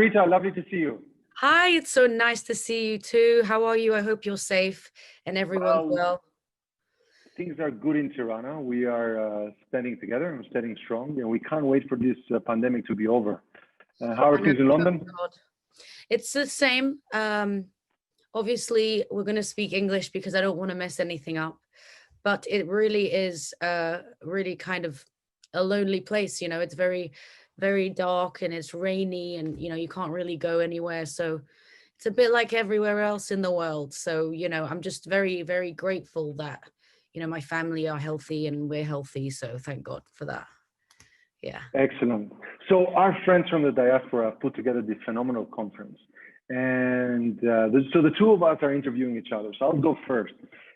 Rita, lovely to see you. Hi, it's so nice to see you too. How are you? I hope you're safe and everyone's well. Things are good in Tirana. We are standing together and standing strong, and we can't wait for this pandemic to be over. How are things in London? It's the same. Obviously, we're going to speak English because I don't want to mess anything up. But it really is really kind of a lonely place. You know, it's very, very dark and it's rainy and, you know, you can't really go anywhere. So it's a bit like everywhere else in the world. So, you know, I'm just very, very grateful that, you know, my family are healthy and we're healthy. So thank God for that. Yeah. Excellent. So our friends from the diaspora put together this phenomenal conference. And so the two of us are interviewing each other. So I'll go first.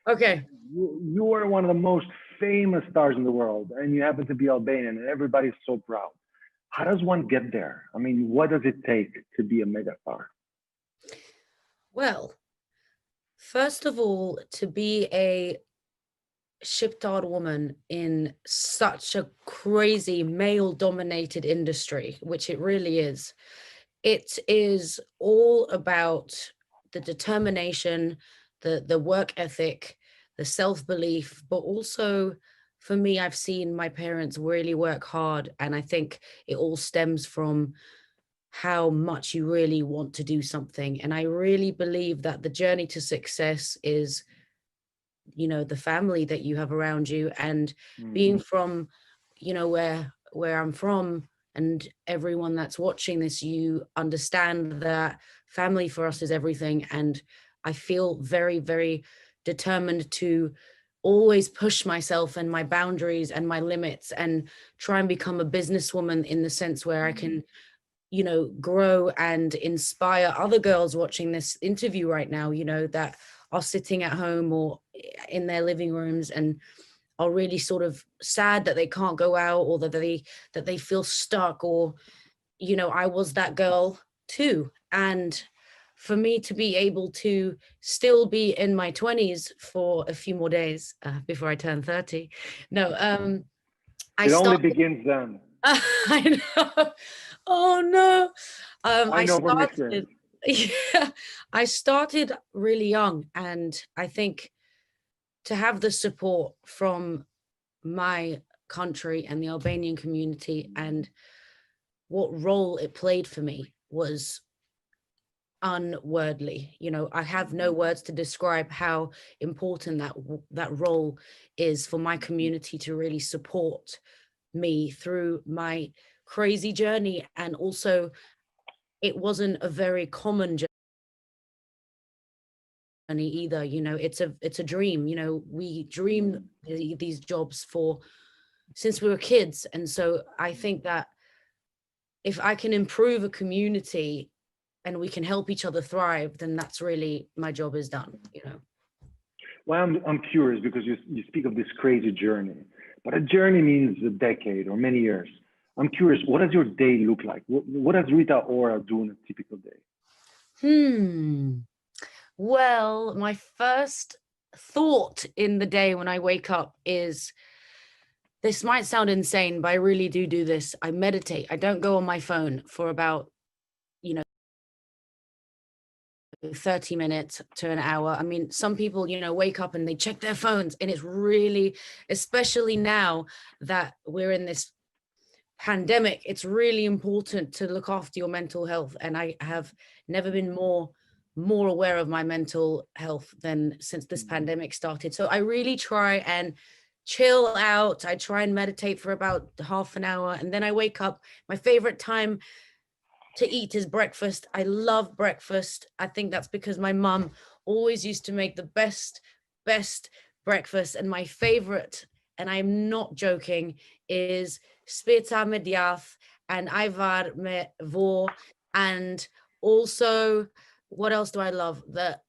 Okay. You are one of the most famous stars in the world, and you happen to be Albanian, and everybody's so proud. How does one get there? I mean, what does it take to be a megastar? Well, first of all, to be a shqiptar woman in such a crazy male-dominated industry, which it really is, it is all about the determination, the work ethic, the self-belief, but also for me, I've seen my parents really work hard, and I think it all stems from how much you really want to do something. And I really believe that the journey to success is, you know, the family that you have around you, and being from, you know, where I'm from, and everyone that's watching this, you understand that family for us is everything. And I feel very, very determined to always push myself and my boundaries and my limits and try and become a businesswoman in the sense where I can, you know, grow and inspire other girls watching this interview right now, you know, that are sitting at home or in their living rooms and are really sort of sad that they can't go out, or that they feel stuck, or, you know, I was that girl too. And for me to be able to still be in my 20s for a few more days before I turn 30. No, it only begins then. I know. Oh no. I know from experience. Yeah, I started really young, and I think to have the support from my country and the Albanian community and what role it played for me was unwordly. You know, I have no words to describe how important that role is for my community to really support me through my crazy journey. And also, it wasn't a very common journey either. You know, it's a dream. You know, we dream these jobs since we were kids. And so I think that if I can improve a community and we can help each other thrive, then that's really, my job is done, you know. Well, I'm curious because you speak of this crazy journey, but a journey means a decade or many years. I'm curious, what does your day look like? What does Rita Ora do on a typical day? Well, my first thought in the day when I wake up is, this might sound insane, but I really do this. I meditate. I don't go on my phone for about, you know, 30 minutes to an hour. I mean, some people, you know, wake up and they check their phones, and it's really, especially now that we're in this pandemic, it's really important to look after your mental health. And I have never been more aware of my mental health than since this pandemic started. So I really try and chill out. I try and meditate for about half an hour, and then I wake up. My favorite time to eat is breakfast. I love breakfast. I think that's because my mum always used to make the best breakfast. And my favorite, and I'm not joking, is speta me djath and ajvar me vo. And also, what else do I love?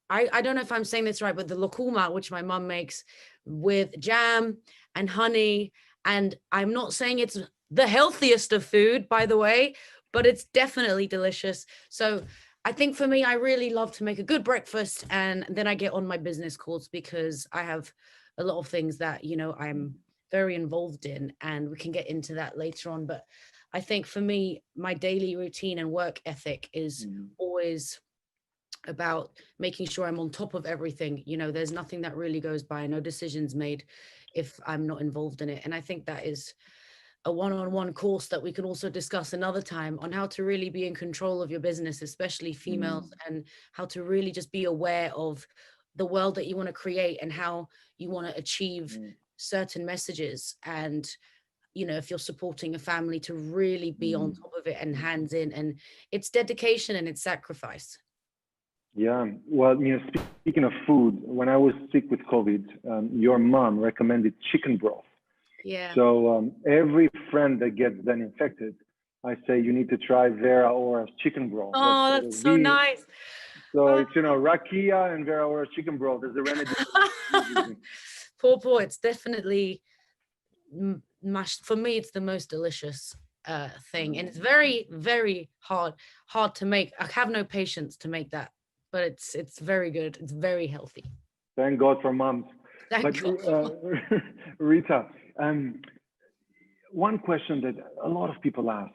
I don't know if I'm saying this right, but the lokuma, which my mum makes with jam and honey. And I'm not saying it's the healthiest of food, by the way, but it's definitely delicious. So I think for me, I really love to make a good breakfast, and then I get on my business calls because I have a lot of things that, you know, I'm very involved in, and we can get into that later on. But I think for me, my daily routine and work ethic is always about making sure I'm on top of everything. You know, there's nothing that really goes by, no decisions made if I'm not involved in it. And I think that is a one-on-one course that we can also discuss another time on how to really be in control of your business, especially females, and how to really just be aware of the world that you want to create and how you want to achieve certain messages. And, you know, if you're supporting a family, to really be on top of it and hands in, and it's dedication and it's sacrifice. Yeah, well, you know, speaking of food, when I was sick with COVID, your mom recommended chicken broth. Yeah. So every friend that gets then infected, I say you need to try Rita Ora's chicken broth. Oh, that's so nice. So it's, you know, rakia and Rita Ora's chicken broth is the remedy. Poor, it's definitely for me. It's the most delicious thing, and it's very, very hard to make. I have no patience to make that, but it's very good. It's very healthy. Thank God for moms. Thank God. Rita, one question that a lot of people ask: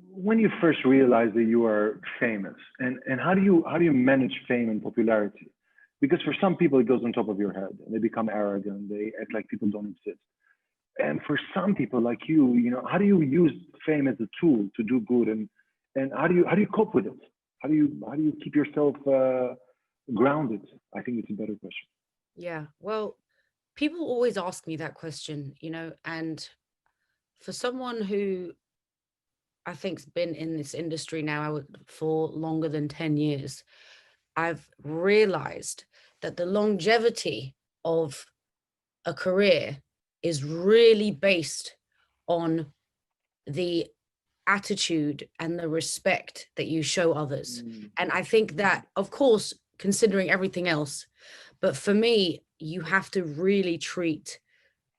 when you first realized that you are famous, and how do you manage fame and popularity? Because for some people it goes on top of your head and they become arrogant, they act like people don't exist. And for some people like you, you know, how do you use fame as a tool to do good, and how do you cope with it? How do you keep yourself grounded? I think it's a better question. Yeah, well, people always ask me that question, you know, and for someone who I think's been in this industry now for longer than 10 years, I've realized that the longevity of a career is really based on the attitude and the respect that you show others. And I think that, of course, considering everything else, but for me, you have to really treat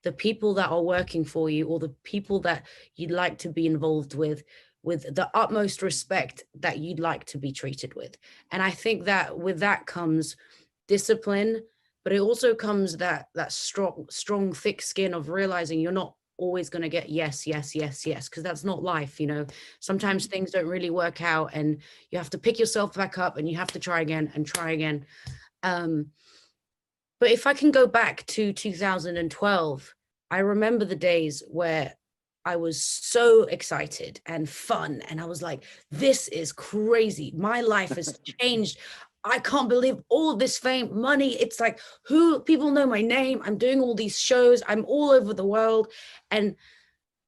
the people that are working for you, or the people that you'd like to be involved with the utmost respect that you'd like to be treated with. And I think that with that comes discipline, but it also comes that strong, thick skin of realizing you're not always going to get yes, because that's not life. You know, sometimes things don't really work out and you have to pick yourself back up and you have to try again and try again. But if I can go back to 2012, I remember the days where I was so excited and fun. And I was like, this is crazy. My life has changed. I can't believe all of this fame, money. It's like, people know my name. I'm doing all these shows. I'm all over the world. And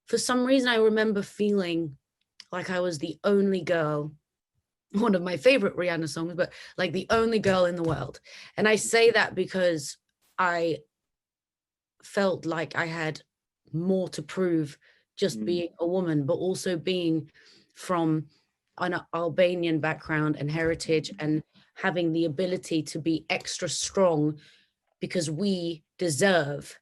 for some reason, I remember feeling like I was the only girl, one of my favorite Rihanna songs, but like the only girl in the world. And I say that because I felt like I had more to prove, just being a woman, but also being from an Albanian background and heritage, and having the ability to be extra strong, because we deserve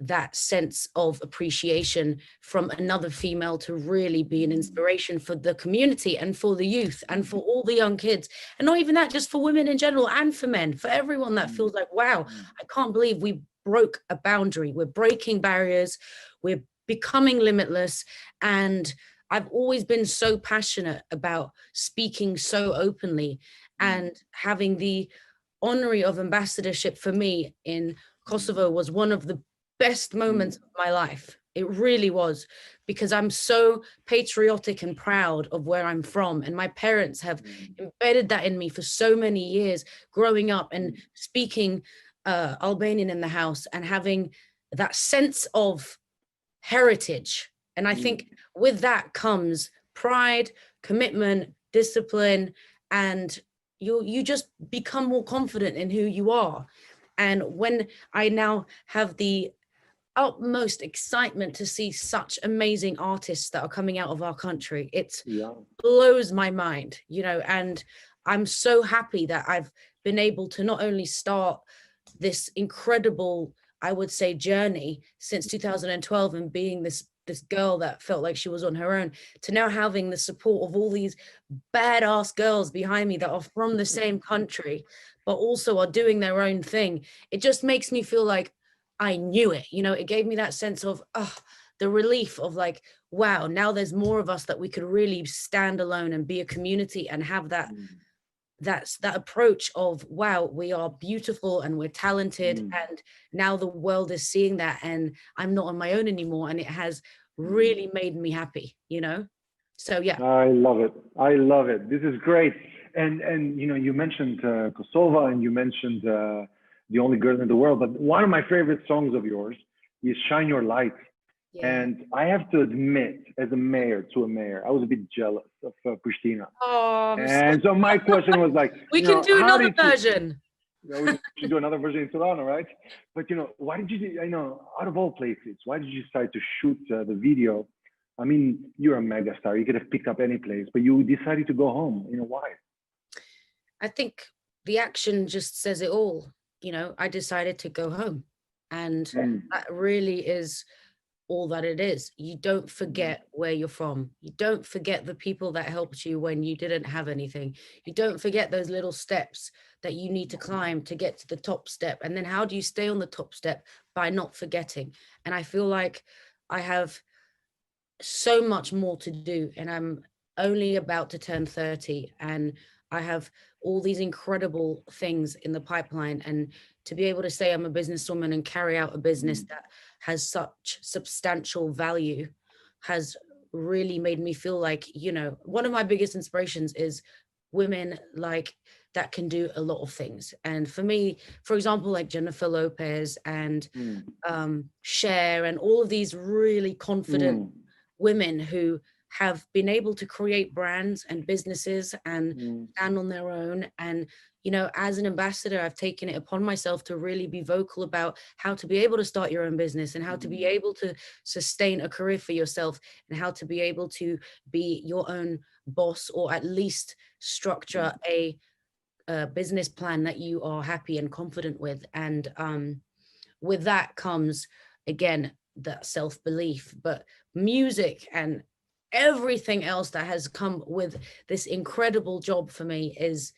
that sense of appreciation from another female to really be an inspiration for the community and for the youth and for all the young kids. And not even that, just for women in general and for men, for everyone that feels like, wow, I can't believe we broke a boundary. We're breaking barriers. We're becoming limitless. And I've always been so passionate about speaking so openly, and having the honorary of ambassadorship for me in Kosovo was one of the best moments of my life. It really was, because I'm so patriotic and proud of where I'm from. And my parents have embedded that in me for so many years, growing up and speaking Albanian in the house and having that sense of heritage. And I think with that comes pride, commitment, discipline, and you just become more confident in who you are. And when I now have the utmost excitement to see such amazing artists that are coming out of our country, it blows my mind, you know, and I'm so happy that I've been able to not only start this incredible, I would say, journey since 2012 and being this girl that felt like she was on her own, to now having the support of all these badass girls behind me that are from the same country, but also are doing their own thing. It just makes me feel like I knew it. You know, it gave me that sense of, the relief of like, wow, now there's more of us that we could really stand alone and be a community and have that, that approach of, wow, we are beautiful and we're talented. And now the world is seeing that, and I'm not on my own anymore. And it has really made me happy, you know? So yeah. I love it. I love it. This is great. And you know, you mentioned Kosovo, and you mentioned The Only Girl in the World, but one of my favorite songs of yours is Shine Your Light. Yeah. And I have to admit, as a mayor, I was a bit jealous of Pristina. Oh, and so my question was like, we can do another version. We should do another version in Toronto, right? But you know, why did you, out of all places, why did you decide to shoot the video? I mean, you're a mega star. You could have picked up any place, but you decided to go home. You know, why? I think the action just says it all. You know, I decided to go home, and that really is all that it is. You don't forget where you're from. You don't forget the people that helped you when you didn't have anything. You don't forget those little steps that you need to climb to get to the top step. And then how do you stay on the top step? By not forgetting. And I feel like I have so much more to do, and I'm only about to turn 30, and I have all these incredible things in the pipeline. And to be able to say I'm a businesswoman and carry out a business that has such substantial value has really made me feel like, you know, one of my biggest inspirations is women like that can do a lot of things. And for me, for example, like Jennifer Lopez and Cher and all of these really confident women who have been able to create brands and businesses and stand on their own. And, you know, as an ambassador, I've taken it upon myself to really be vocal about how to be able to start your own business and how to be able to sustain a career for yourself and how to be able to be your own boss, or at least structure a business plan that you are happy and confident with. And with that comes, again, that self-belief, but music and everything else that has come with this incredible job for me is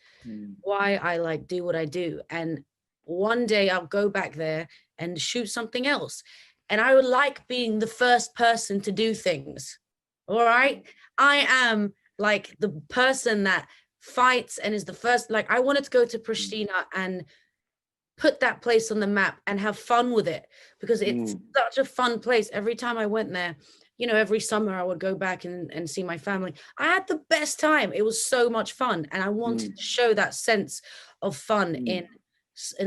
why I like do what I do. And one day I'll go back there and shoot something else. And I would like being the first person to do things. All right. I am like the person that fights and is the first. Like, I wanted to go to Pristina and put that place on the map and have fun with it, because it's such a fun place. Every time I went there, you know, every summer I would go back and see my family. I had the best time. It was so much fun. And I wanted to show that sense of fun in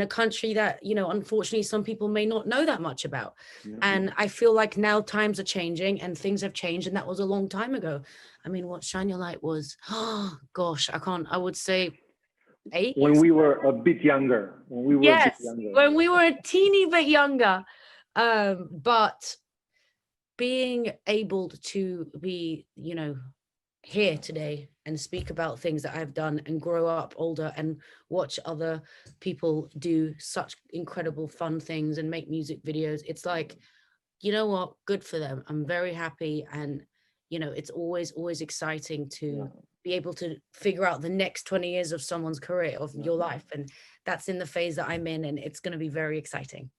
a country that, you know, unfortunately, some people may not know that much about. And I feel like now times are changing and things have changed. And that was a long time ago. I mean, what Shine Your Light was, oh gosh, I would say 8 when we were a bit younger. When we were a teeny bit younger. But being able to be, you know, here today and speak about things that I've done and grow up older and watch other people do such incredible fun things and make music videos, it's like, you know what, good for them. I'm very happy. And, you know, it's always exciting to be able to figure out the next 20 years of someone's career, of your life. And that's in the phase that I'm in, and it's going to be very exciting.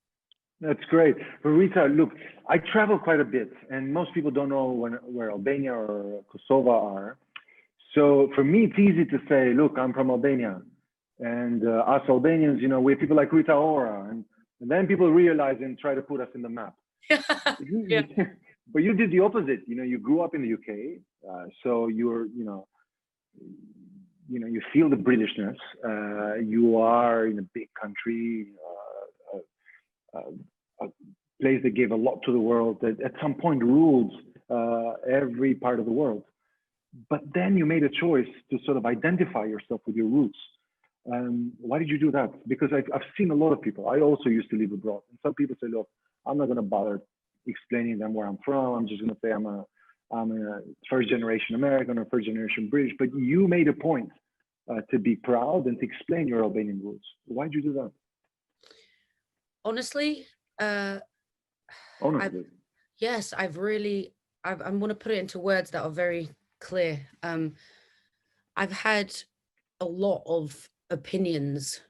That's great. But Rita, look, I travel quite a bit, and most people don't know where Albania or Kosovo are. So for me, it's easy to say, look, I'm from Albania. And us Albanians, you know, we're people like Rita Ora. And then people realize and try to put us in the map. But you did the opposite. You know, you grew up in the UK. So you're, you know, you feel the Britishness. You are in a big country, a place that gave a lot to the world, that at some point ruled every part of the world. But then you made a choice to sort of identify yourself with your roots. Why did you do that? Because I've seen a lot of people. I also used to live abroad. And some people say, look, I'm not going to bother explaining them where I'm from. I'm just going to say I'm a first generation American or first generation British. But you made a point to be proud and to explain your Albanian roots. Why did you do that? Honestly, honestly, yes, I'm going to put it into words that are very clear. I've had a lot of opinions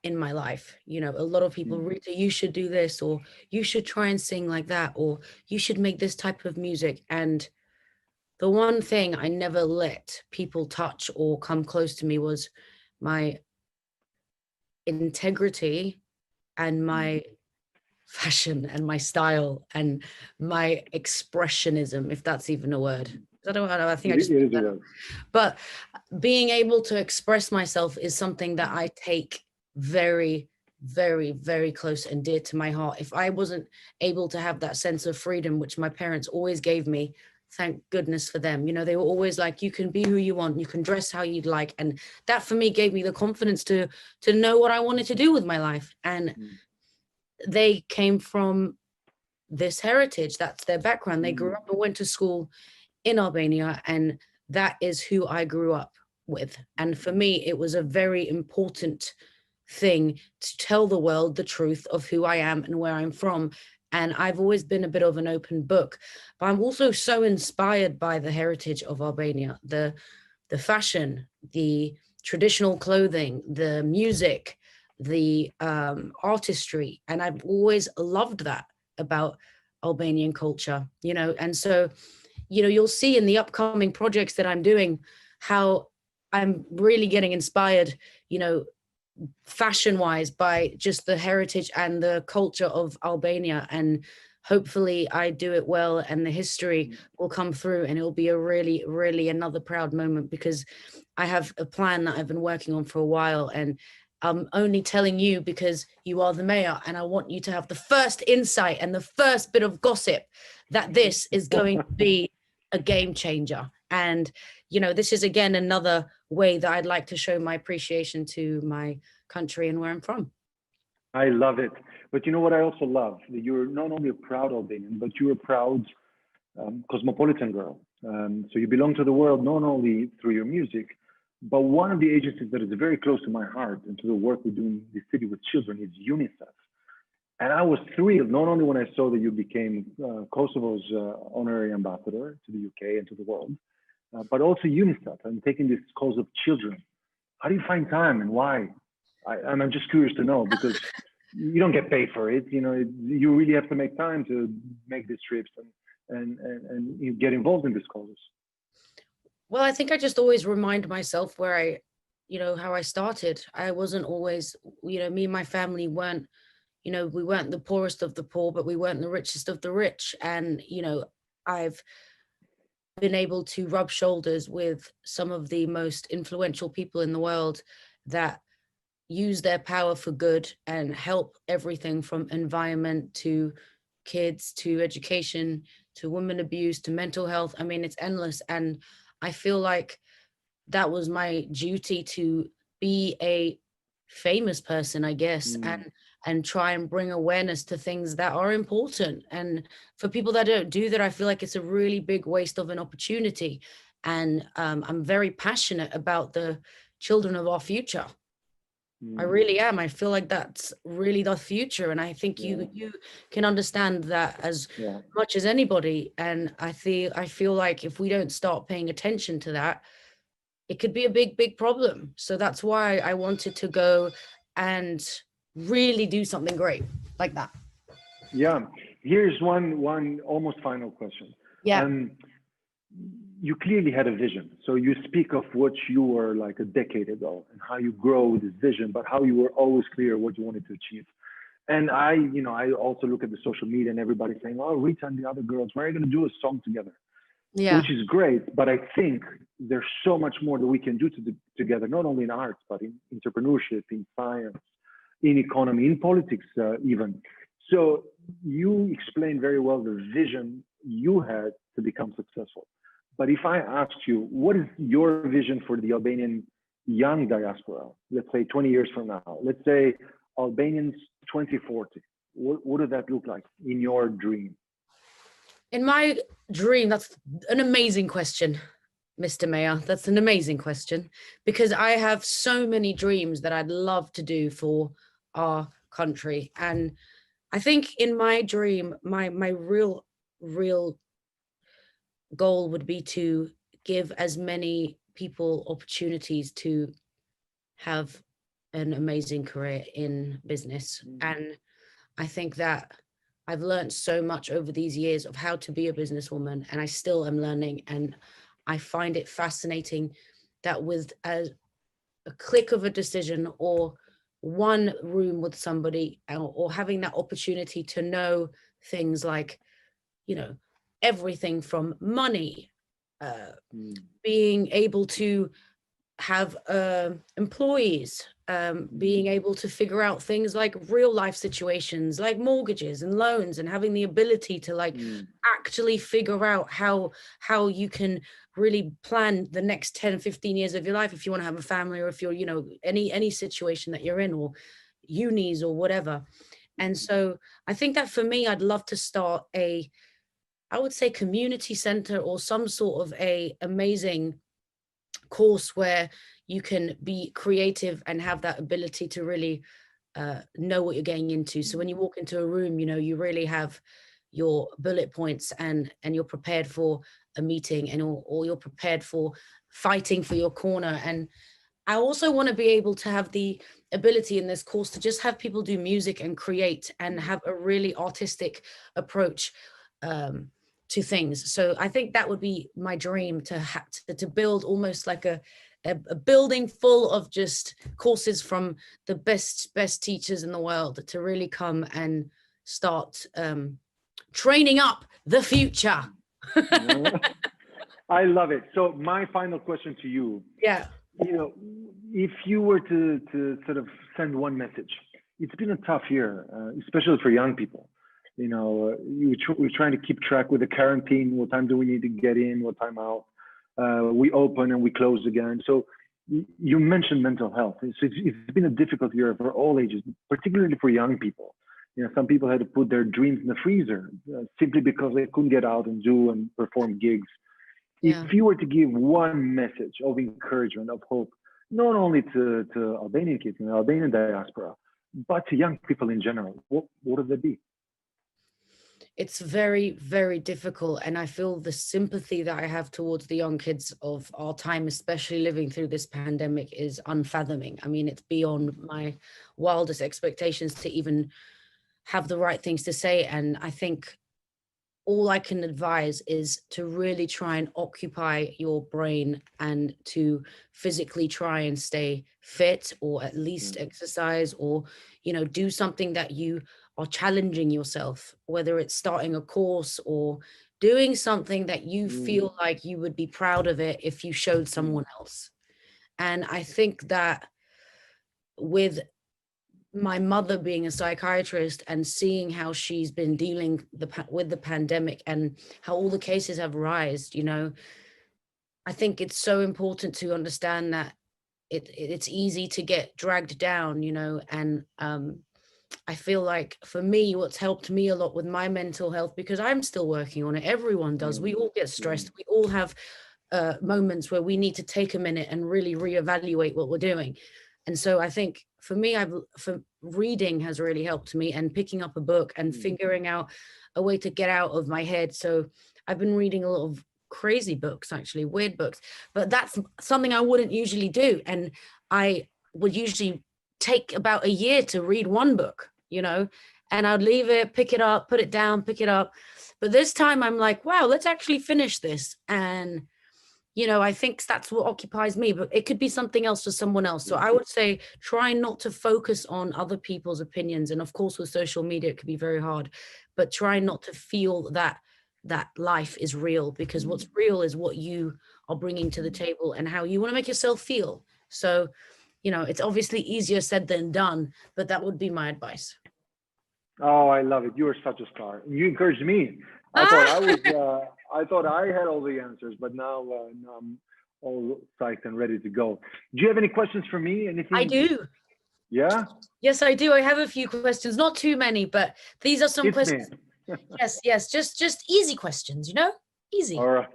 in my life. You know, a lot of people, Rita, you should do this, or you should try and sing like that, or you should make this type of music. And the one thing I never let people touch or come close to me was my integrity and my fashion and my style and my expressionism, if that's even a word. I don't know. I think I just, but being able to express myself is something that I take very, very, very close and dear to my heart. If I wasn't able to have that sense of freedom, which my parents always gave me, thank goodness for them. You know, they were always like, you can be who you want, you can dress how you'd like. And that for me gave me the confidence to know what I wanted to do with my life. And they came from this heritage. That's their background. They grew up and went to school in Albania, and that is who I grew up with. And for me, it was a very important thing to tell the world the truth of who I am and where I'm from. And I've always been a bit of an open book, but I'm also so inspired by the heritage of Albania, the fashion, the traditional clothing, the music, the artistry. And I've always loved that about Albanian culture, you know. And so, you know, you'll see in the upcoming projects that I'm doing how I'm really getting inspired, you know, fashion-wise by just the heritage and the culture of Albania. And hopefully I do it well and the history will come through, and it'll be a really, really another proud moment, because I have a plan that I've been working on for a while, and I'm only telling you because you are the mayor, and I want you to have the first insight and the first bit of gossip that this is going to be a game changer. And, you know, this is again another way that I'd like to show my appreciation to my country and where I'm from. I love it. But you know what I also love? That you're not only a proud Albanian, but you're a proud cosmopolitan girl. So you belong to the world not only through your music, but one of the agencies that is very close to my heart and to the work we do in the city with children is UNICEF. And I was thrilled, not only when I saw that you became Kosovo's honorary ambassador to the UK and to the world, but also UNICEF and taking this cause of children. How do you find time and why? I'm just curious to know, because you don't get paid for it. You know, you really have to make time to make these trips and you get involved in these causes. Well, I think I just always remind myself where I, you know, how I started. I wasn't always, you know, me and my family weren't, you know, we weren't the poorest of the poor, but we weren't the richest of the rich. And, you know, I've been able to rub shoulders with some of the most influential people in the world that use their power for good and help everything from environment to kids to education to women abuse to mental health. I mean, it's endless. And I feel like that was my duty to be a famous person, I guess, and try and bring awareness to things that are important. And for people that don't do that, I feel like it's a really big waste of an opportunity. And I'm very passionate about the children of our future. I really am. I feel like that's really the future. And I think you can understand that as much as anybody. And I feel like if we don't start paying attention to that, it could be a big, big problem. So that's why I wanted to go and really do something great like that. Yeah. Here's one almost final question. Yeah. You clearly had a vision. So you speak of what you were like a decade ago and how you grow with this vision, but how you were always clear what you wanted to achieve. And I also look at the social media and everybody saying, oh, Rita and the other girls, we're going to do a song together. Yeah. Which is great. But I think there's so much more that we can do together, not only in arts, but in entrepreneurship, in science, in economy, in politics even. So you explained very well the vision you had to become successful. But if I asked you, what is your vision for the Albanian young diaspora, let's say 20 years from now, let's say Albanians 2040, what does that look like in your dream? In my dream, that's an amazing question, Mr. Mayor. That's an amazing question, because I have so many dreams that I'd love to do for our country. And I think in my dream, my real goal would be to give as many people opportunities to have an amazing career in business. And I think that I've learned so much over these years of how to be a businesswoman, and I still am learning. And I find it fascinating that with a click of a decision or one room with somebody, or having that opportunity to know things like, you know, everything from money, being able to have employees, being able to figure out things like real life situations like mortgages and loans, and having the ability to like actually figure out how you can really plan the next 10-15 years of your life if you want to have a family, or if you're, you know, any situation that you're in, or unis or whatever. And so I think that for me, I'd love to start I would say community center, or some sort of a amazing course where you can be creative and have that ability to really know what you're getting into. So when you walk into a room, you know, you really have your bullet points, and you're prepared for a meeting, and or you're prepared for fighting for your corner. And I also want to be able to have the ability in this course to just have people do music and create and have a really artistic approach to things. So I think that would be my dream, to build almost like a building full of just courses from the best teachers in the world, to really come and start training up the future. I love it. So my final question to you, you know, if you were to sort of send one message, it's been a tough year, especially for young people. You know, we're trying to keep track with the quarantine. What time do we need to get in? What time out? We open and we close again. So you mentioned mental health. So it's been a difficult year for all ages, particularly for young people. You know, some people had to put their dreams in the freezer simply because they couldn't get out and do and perform gigs. If you were to give one message of encouragement, of hope, not only to Albanian kids in the Albanian diaspora, but to young people in general, what would it be? It's very, very difficult. And I feel the sympathy that I have towards the young kids of our time, especially living through this pandemic, is unfathoming. I mean, it's beyond my wildest expectations to even have the right things to say. And I think all I can advise is to really try and occupy your brain, and to physically try and stay fit, or at least exercise, or, you know, do something that you are challenging yourself, whether it's starting a course or doing something that you feel like you would be proud of it if you showed someone else. And I think that with my mother being a psychiatrist and seeing how she's been dealing with the pandemic and how all the cases have risen, you know, I think it's so important to understand that it's easy to get dragged down, you know. And I feel like for me, what's helped me a lot with my mental health, because I'm still working on it, everyone does, we all get stressed, we all have moments where we need to take a minute and really reevaluate what we're doing. And so I think for me, reading has really helped me, and picking up a book and figuring out a way to get out of my head. So I've been reading a lot of crazy books, actually, weird books, but that's something I wouldn't usually do. And I would usually take about a year to read one book, you know, and I'd leave it, pick it up, put it down, pick it up. But this time I'm like, wow, let's actually finish this. And you know, I think that's what occupies me, but it could be something else for someone else. So I would say try not to focus on other people's opinions. And of course, with social media, it could be very hard, but try not to feel that life is real, because what's real is what you are bringing to the table and how you want to make yourself feel. So, you know, it's obviously easier said than done, but that would be my advice. Oh, I love it. You are such a star. You encouraged me. I thought I had all the answers, but now I'm all psyched and ready to go. Do you have any questions for me? Anything? I do. Yeah? Yes, I do. I have a few questions, not too many, but these are some questions. Yes. Just easy questions, you know? Easy. All right.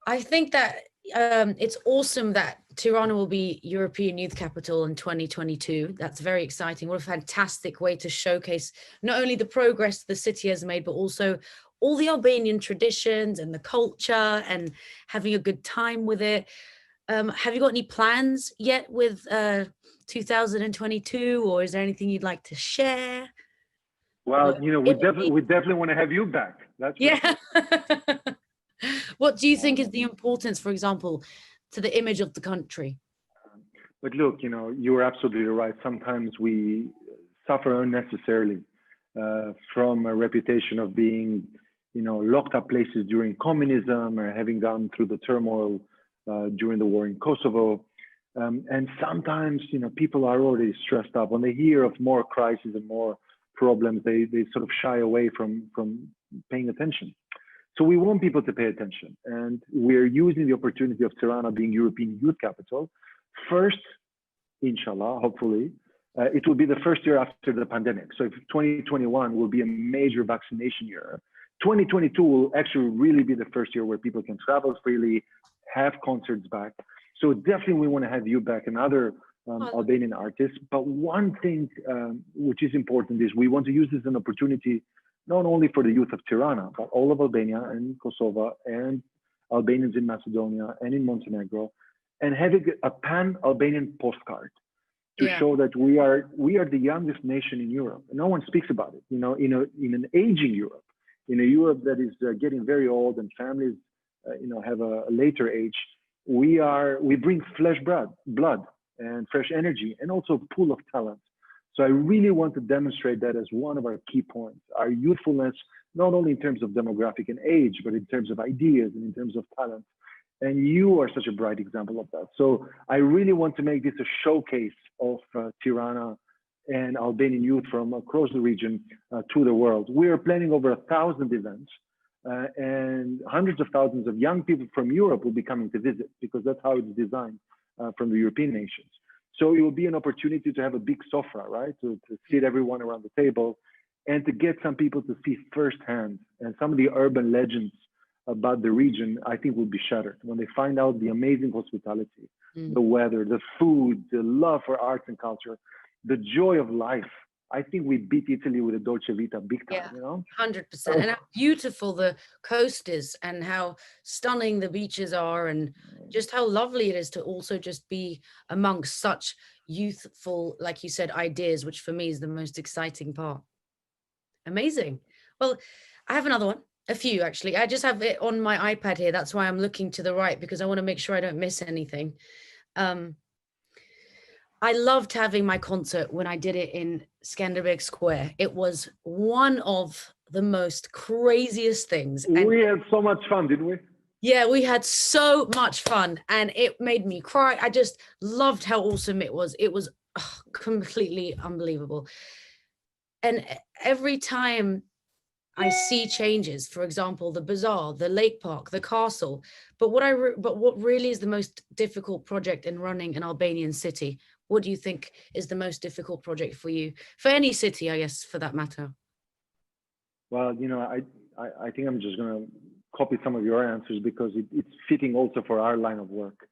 I think that it's awesome that Tirana will be European Youth Capital in 2022. That's very exciting. What a fantastic way to showcase not only the progress the city has made, but also all the Albanian traditions and the culture and having a good time with it. Have you got any plans yet with 2022, or is there anything you'd like to share? Well, you know, we definitely want to have you back. That's yeah. What do you think is the importance, for example, to the image of the country? But look, you know, you're absolutely right. Sometimes we suffer unnecessarily from a reputation of being, you know, locked up places during communism, or having gone through the turmoil during the war in Kosovo. And sometimes, you know, people are already stressed up. When they hear of more crises and more problems, they sort of shy away from paying attention. So we want people to pay attention. And we're using the opportunity of Tirana being European youth capital. First, inshallah, hopefully, it will be the first year after the pandemic. So if 2021 will be a major vaccination year, 2022 will actually really be the first year where people can travel freely, have concerts back. So definitely we want to have you back and other Albanian artists. But one thing which is important is we want to use this as an opportunity, not only for the youth of Tirana, but all of Albania and Kosovo and Albanians in Macedonia and in Montenegro, and having a pan-Albanian postcard to show that we are the youngest nation in Europe. No one speaks about it. You know, in an aging Europe, in a Europe that is getting very old and families, you know, have a later age. We bring flesh, blood, and fresh energy, and also a pool of talent. So I really want to demonstrate that as one of our key points, our youthfulness, not only in terms of demographic and age, but in terms of ideas and in terms of talent. And you are such a bright example of that. So I really want to make this a showcase of Tirana and Albanian youth from across the region to the world. We are planning over 1,000 events, and hundreds of thousands of young people from Europe will be coming to visit, because that's how it's designed from the European nations. So it will be an opportunity to have a big sofra, right? To sit everyone around the table and to get some people to see firsthand. And some of the urban legends about the region, I think, will be shattered when they find out the amazing hospitality, the weather, the food, the love for arts and culture, the joy of life. I think we beat Italy with a Dolce Vita big time, you know? 100%. And how beautiful the coast is, and how stunning the beaches are, and just how lovely it is to also just be amongst such youthful, like you said, ideas, which for me is the most exciting part. Amazing. Well, I have another one. A few, actually. I just have it on my iPad here. That's why I'm looking to the right, because I want to make sure I don't miss anything. I loved having my concert when I did it in Skanderbeg Square. It was one of the most craziest things. And we had so much fun, didn't we? Yeah, we had so much fun, and it made me cry. I just loved how awesome it was. It was completely unbelievable. And every time I see changes, for example, the bazaar, the lake park, the castle, but what really is the most difficult project in running an Albanian city? What do you think is the most difficult project for you, for any city, I guess, for that matter? Well, you know, I think I'm just going to copy some of your answers, because it's fitting also for our line of work.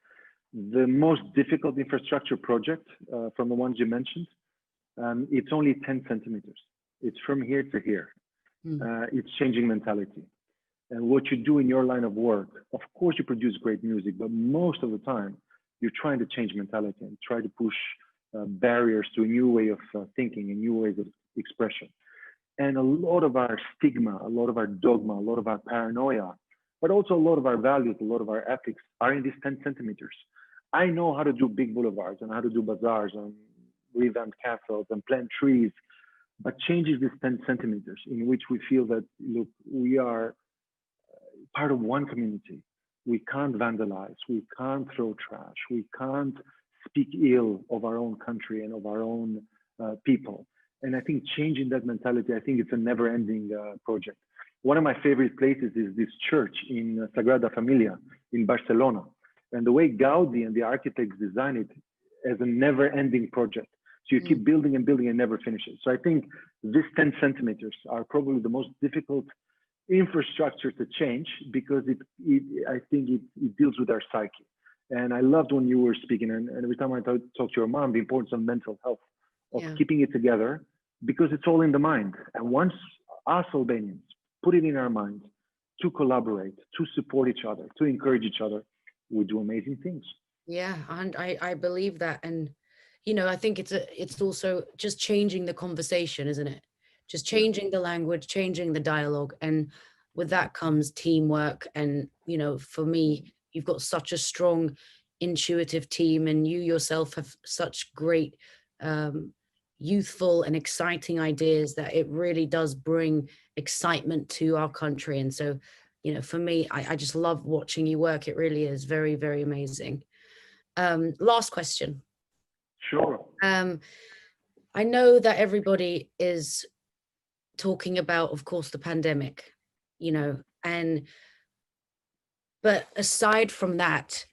The most difficult infrastructure project from the ones you mentioned, it's only 10 centimeters. It's from here to here. It's changing mentality. And what you do in your line of work, of course, you produce great music, but most of the time, you're trying to change mentality and try to push barriers to a new way of thinking, a new ways of expression. And a lot of our stigma, a lot of our dogma, a lot of our paranoia, but also a lot of our values, a lot of our ethics are in these 10 centimeters. I know how to do big boulevards and how to do bazaars and revamp castles and plant trees, but changes these 10 centimeters in which we feel that, look, we are part of one community. We can't vandalize, we can't throw trash, we can't speak ill of our own country and of our own people. And I think changing that mentality, I think it's a never-ending project. One of my favorite places is this church in Sagrada Familia in Barcelona. And the way Gaudi and the architects design it as a never-ending project. So you keep building and building and never finish it. So I think these 10 centimeters are probably the most difficult infrastructure to change, because I think it deals with our psyche. And I loved when you were speaking, and every time I talk to your mom, the importance of mental health, of keeping it together, because it's all in the mind. And once us Albanians put it in our mind to collaborate, to support each other, to encourage each other, we do amazing things. Yeah, and I believe that. And I think it's also just changing the conversation, isn't it? Just Yeah. changing the language, changing the dialogue, and with that comes teamwork. And for me, you've got such a strong intuitive team, and you yourself have such great um youthful and exciting ideas that it really does bring excitement to our country. And so for me, I just love watching you work. It really is very, very amazing. Last question. Sure. I know that everybody is talking about, of course, the pandemic, and but aside from that,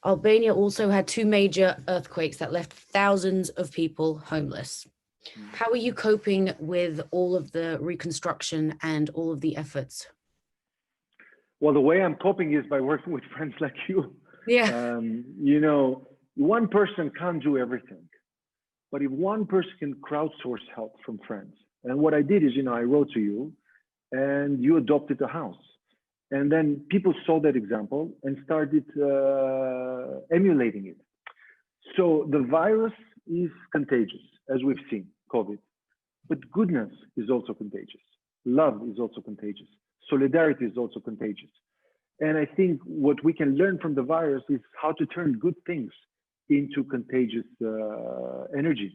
Albania also had two major earthquakes that left thousands of people homeless. How are you coping with all of the reconstruction and all of the efforts? Well, the way I'm coping is by working with friends like you. Yeah. One person can't do everything, but if one person can crowdsource help from friends, and what I did is, I wrote to you and you adopted a house. And then people saw that example and started emulating it. So the virus is contagious, as we've seen, COVID. But goodness is also contagious. Love is also contagious. Solidarity is also contagious. And I think what we can learn from the virus is how to turn good things into contagious energy.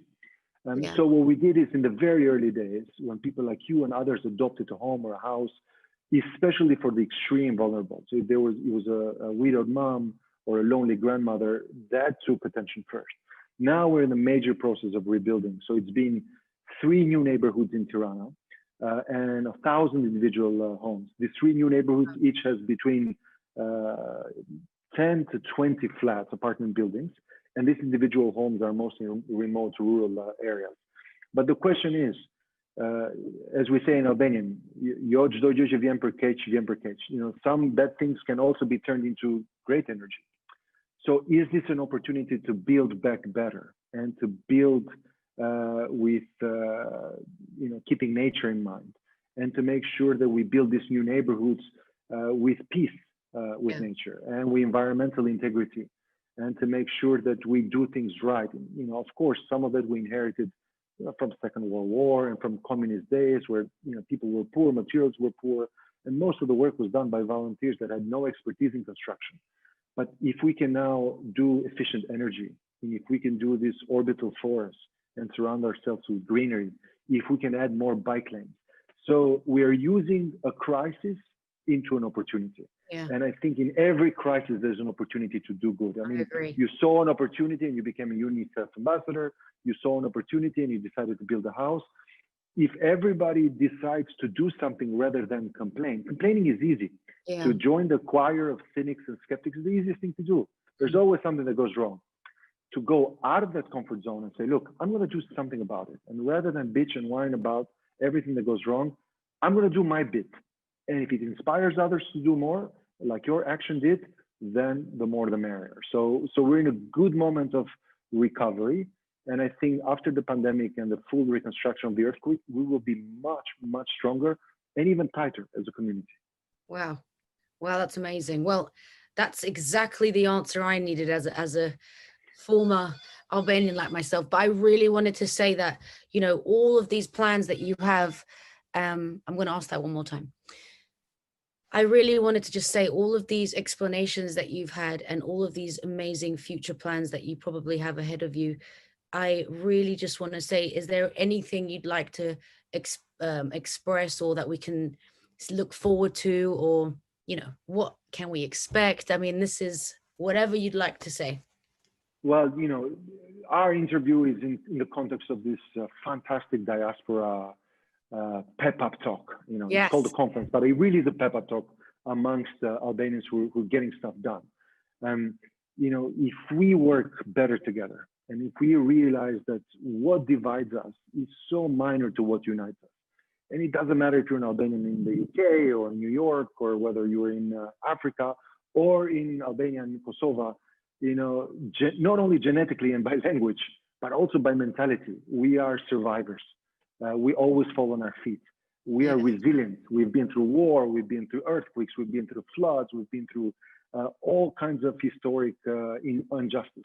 Yeah. So what we did is in the very early days, when people like you and others adopted a home or a house, especially for the extreme vulnerable. So if it was a widowed mom or a lonely grandmother, that took attention first. Now we're in a major process of rebuilding. So it's been 3 new neighborhoods in Tirana and 1,000 individual homes. These 3 new neighborhoods each has between 10 to 20 flats, apartment buildings. And these individual homes are mostly in remote rural areas. But the question is, as we say in Albanian, some bad things can also be turned into great energy. So is this an opportunity to build back better and to build with keeping nature in mind, and to make sure that we build these new neighborhoods with peace with nature and with environmental integrity, and to make sure that we do things right. Of course, some of it we inherited from Second World War and from communist days, where people were poor, materials were poor, and most of the work was done by volunteers that had no expertise in construction. But if we can now do efficient energy, and if we can do this orbital forests and surround ourselves with greenery, if we can add more bike lanes. So we are using a crisis into an opportunity. Yeah. And I think in every crisis, there's an opportunity to do good. I agree. You saw an opportunity and you became a UNICEF ambassador. You saw an opportunity and you decided to build a house. If everybody decides to do something rather than complain, complaining is easy. Yeah. To join the choir of cynics and skeptics is the easiest thing to do. There's always something that goes wrong. To go out of that comfort zone and say, look, I'm going to do something about it. And rather than bitch and whine about everything that goes wrong, I'm going to do my bit. And if it inspires others to do more, like your action did, then the more the merrier. So we're in a good moment of recovery. And I think after the pandemic and the full reconstruction of the earthquake, we will be much, much stronger and even tighter as a community. Wow. Wow, that's amazing. Well, that's exactly the answer I needed as a former Albanian like myself. But I really wanted to say that, all of these plans that you have, I'm going to ask that one more time. I really wanted to just say all of these explanations that you've had and all of these amazing future plans that you probably have ahead of you. I really just want to say, is there anything you'd like to express, or that we can look forward to, or, what can we expect? I mean, this is whatever you'd like to say. Well, our interview is in the context of this fantastic diaspora pep-up talk. Yes. It's called a conference, but it really is a pep-up talk amongst Albanians who are getting stuff done. If we work better together, and if we realize that what divides us is so minor to what unites us, and it doesn't matter if you're an Albanian in the UK or New York, or whether you're in Africa or in Albania and Kosovo, not only genetically and by language, but also by mentality, we are survivors. We always fall on our feet. We are resilient. We've been through war, we've been through earthquakes, we've been through floods, we've been through all kinds of historic injustice.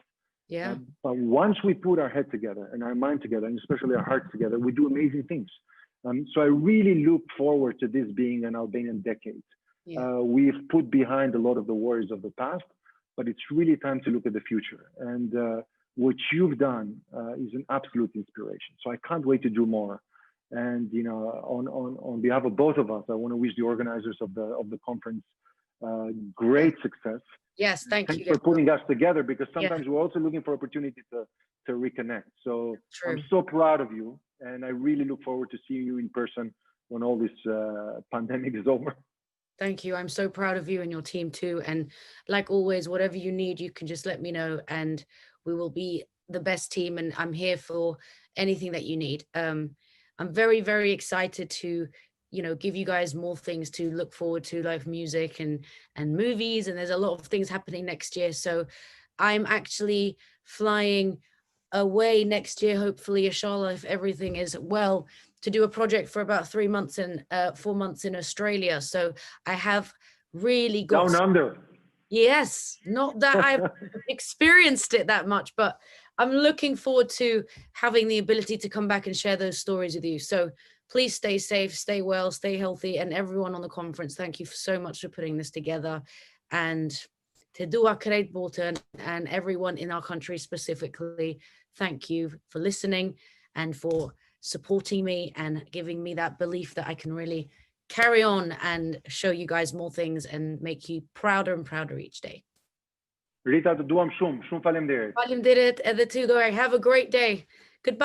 Yeah. But once we put our head together and our mind together, and especially our hearts together, we do amazing things. So I really look forward to this being an Albanian decade. Yeah. We've put behind a lot of the worries of the past, but it's really time to look at the future. And what you've done is an absolute inspiration. So I can't wait to do more. And on behalf of both of us, I want to wish the organizers of the conference great success. Yes, Thanks for putting us together, because sometimes we're also looking for opportunity to reconnect. So I'm so proud of you, and I really look forward to seeing you in person when all this pandemic is over. Thank you. I'm so proud of you and your team too. And like always, whatever you need, you can just let me know, and we will be the best team. And I'm here for anything that you need. I'm very, very excited to give you guys more things to look forward to, like music and movies, and there's a lot of things happening next year. So I'm actually flying away next year, hopefully, inshallah, if everything is well, to do a project for about 3 months and 4 months in Australia. So I have really got down under. Yes, not that I've experienced it that much, but I'm looking forward to having the ability to come back and share those stories with you. So please stay safe, stay well, stay healthy, and everyone on the conference, thank you so much for putting this together. And to Dua Krejt Bolton and everyone in our country specifically, thank you for listening and for supporting me and giving me that belief that I can really carry on and show you guys more things and make you prouder and prouder each day. Rita, të duam shumë faleminderit. Faleminderit edhe ty, Dora. Have a great day.